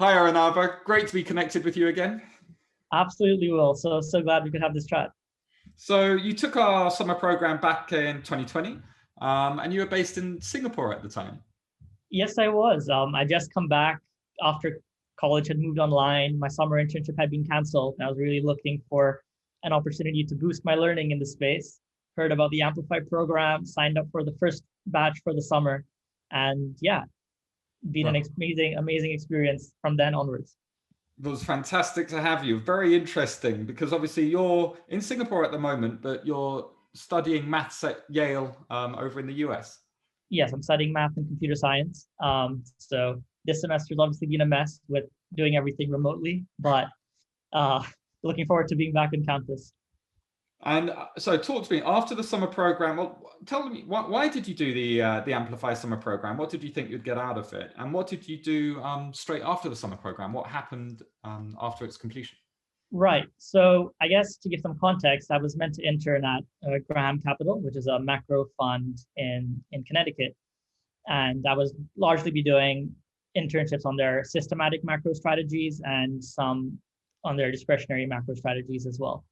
Hi, Arrunava. Great to be connected with you again. Absolutely will. So glad we could have this chat. So you took our summer program back in 2020, and you were based in Singapore at the time. Yes, I was. I just come back after college had moved online. My summer internship had been canceled. And I was really looking for an opportunity to boost my learning in the space. Heard about the Amplify program, signed up for the first batch for the summer, and yeah, been an Well, amazing experience from then onwards. it was fantastic to have you. Very interesting because obviously you're in Singapore at the moment, but you're studying maths at Yale over in the US. Yes, I'm studying math and computer science. So this semester's obviously been a mess with doing everything remotely, but uh, looking forward to being back on campus. And so, talk to me after the summer program. Well, tell me why did you do the Amplify summer program? What did you think you'd get out of it? And what did you do straight after the summer program? What happened after its completion? Right. So I guess to give some context, I was meant to intern at Graham Capital, which is a macro fund in Connecticut, and I was largely be doing internships on their systematic macro strategies and some on their discretionary macro strategies as well.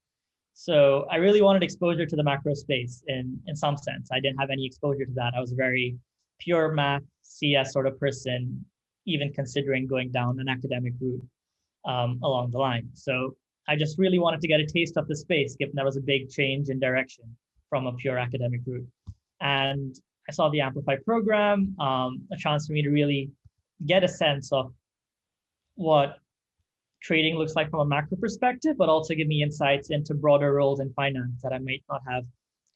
So I really wanted exposure to the macro space in some sense. I didn't have any exposure to that. I was a very pure math CS sort of person, even considering going down an academic route along the line. So I just really wanted to get a taste of the space, given there was a big change in direction from a pure academic route. And I saw the Amplify program, a chance for me to really get a sense of what trading looks like from a macro perspective, but also give me insights into broader roles in finance that I might not have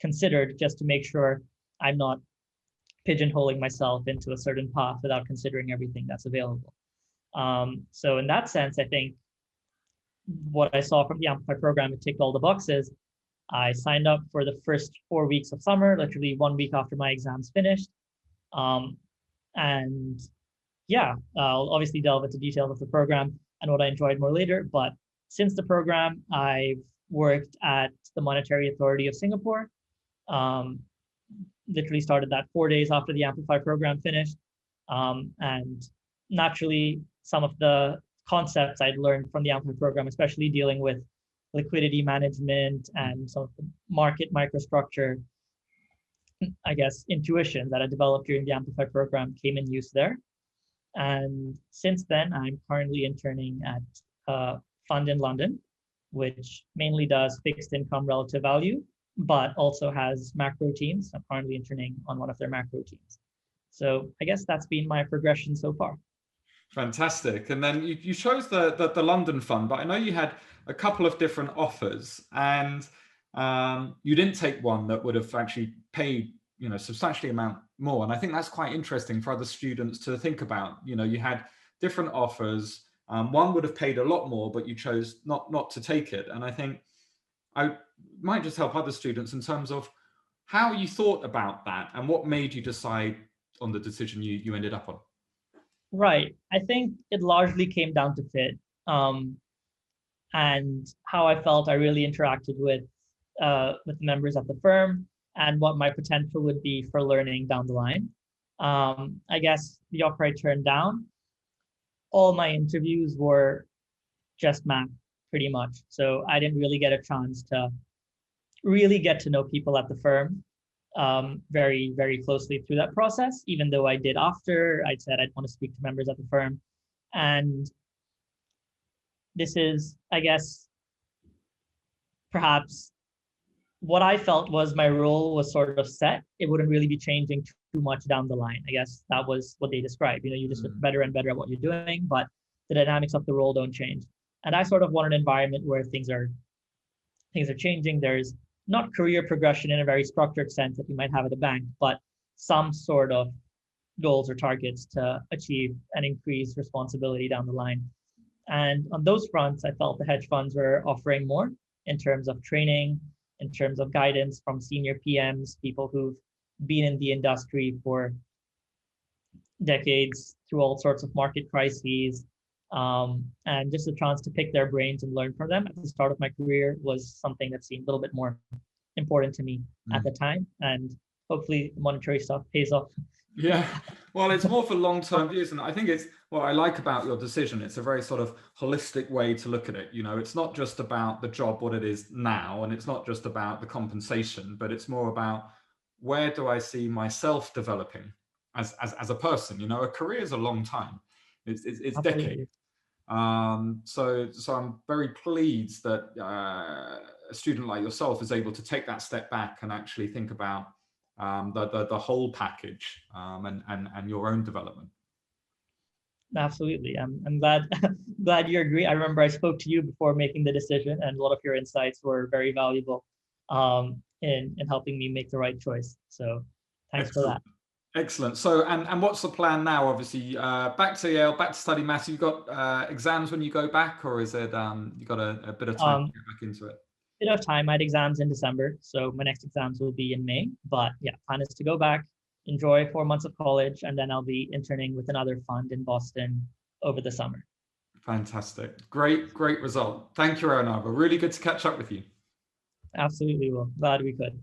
considered, just to make sure I'm not pigeonholing myself into a certain path without considering everything that's available. So in that sense, I think what I saw from the Amplify program, it ticked all the boxes. I signed up for the first 4 weeks of summer, literally 1 week after my exams finished. And yeah, I'll obviously delve into details of the program and what I enjoyed more later. But since the program, I've worked at the Monetary Authority of Singapore. Literally started that 4 days after the Amplify program finished. And naturally, some of the concepts I'd learned from the Amplify program, especially dealing with liquidity management and some of the market microstructure, I guess, intuition that I developed during the Amplify program came in use there. And since then, I'm currently interning at a fund in London, which mainly does fixed income relative value, but also has macro teams. I'm currently interning on one of their macro teams. So I guess that's been my progression so far. Fantastic. And then you chose the London fund, but I know you had a couple of different offers, and you didn't take one that would have actually paid substantially amount more. And I think that's quite interesting for other students to think about. You had different offers. One would have paid a lot more, but you chose not to take it. And I think I might just help other students in terms of how you thought about that and what made you decide on the decision you ended up on. Right. I think it largely came down to fit, and how I felt I really interacted with members at the firm and what my potential would be for learning down the line. I guess the offer I turned down, all my interviews were just math pretty much. So I didn't really get a chance to really get to know people at the firm very, very closely through that process, even though I did after. I said I'd want to speak to members at the firm. And this is, I guess, perhaps what I felt was my role was sort of set. It wouldn't really be changing too much down the line. I guess that was what they described. You just get better and better at what you're doing, but the dynamics of the role don't change. And I sort of want an environment where things are changing. There's not career progression in a very structured sense that you might have at a bank, but some sort of goals or targets to achieve and increase responsibility down the line. And on those fronts, I felt the hedge funds were offering more in terms of training, in terms of guidance from senior PMs, people who've been in the industry for decades through all sorts of market crises, and just a chance to pick their brains and learn from them at the start of my career was something that seemed a little bit more important to me at the time. And hopefully the monetary stuff pays off. Yeah, Well, it's more for long-term views, and I think it's what I like about your decision. It's a very sort of holistic way to look at it. It's not just about the job, what it is now, and it's not just about the compensation, but it's more about where do I see myself developing as a person. A career is a long time. It's decades. So I'm very pleased that a student like yourself is able to take that step back and actually think about the whole package, and your own development. Absolutely. I'm glad glad you agree. I remember I spoke to you before making the decision, and a lot of your insights were very valuable in helping me make the right choice. So thanks for that. Excellent. So, and what's the plan now? Obviously, back to Yale, back to study maths. You've got exams when you go back, or is it you got a bit of time to get back into it? Bit of time. I had exams in December, so my next exams will be in May. But yeah, plan is to go back, enjoy 4 months of college, and then I'll be interning with another fund in Boston over the summer. Fantastic. Great result. Thank you, Arrunava. Really good to catch up with you. Absolutely. Well, glad we could.